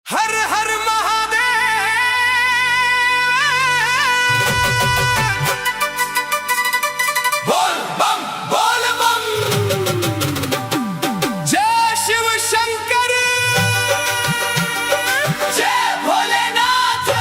हर हर महादेव। बोल बम बोल बम। जय शिव शंकर, जय भोलेनाथ।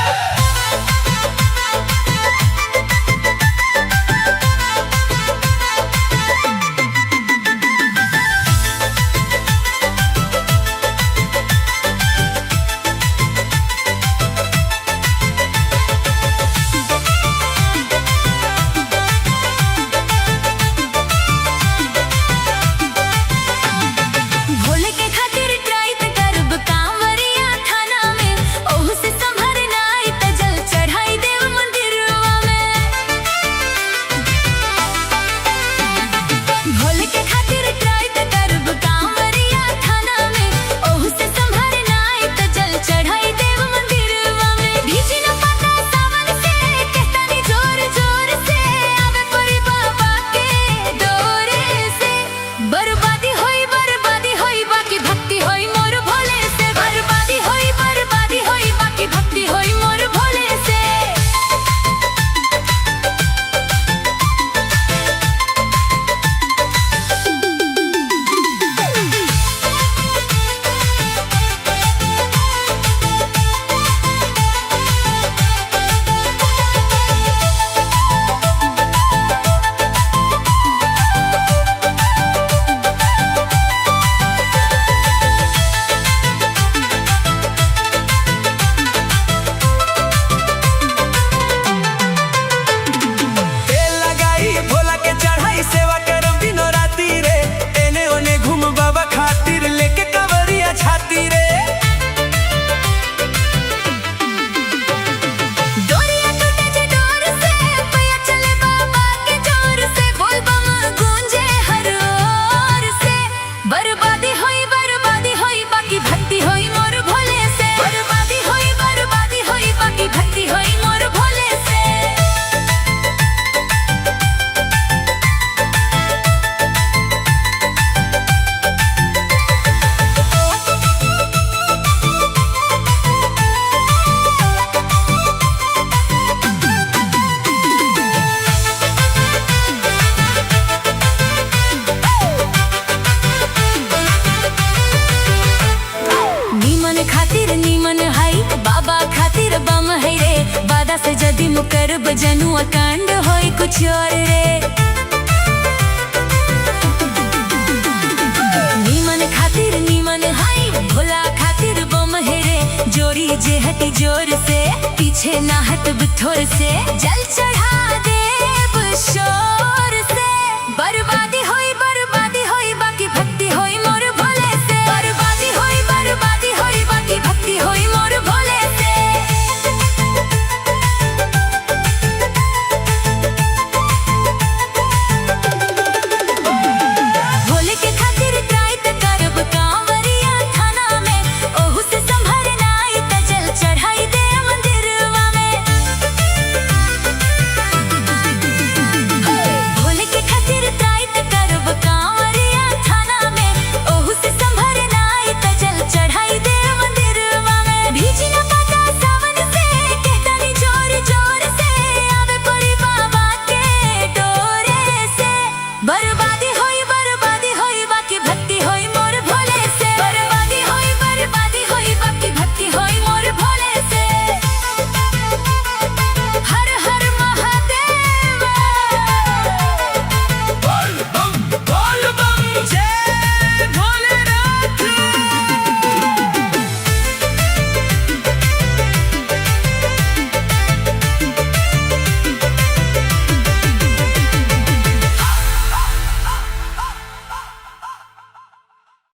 से जदी मुकर बजनुआ कांड होई कुछ और रे। नीमन खातिर नीमन हाई भोला खातिर बम हेरे। जोरी जे हटी जोर से पीछे ना हट बिथोर से। जल चढ़ा देव शोर से बर्बादी होई।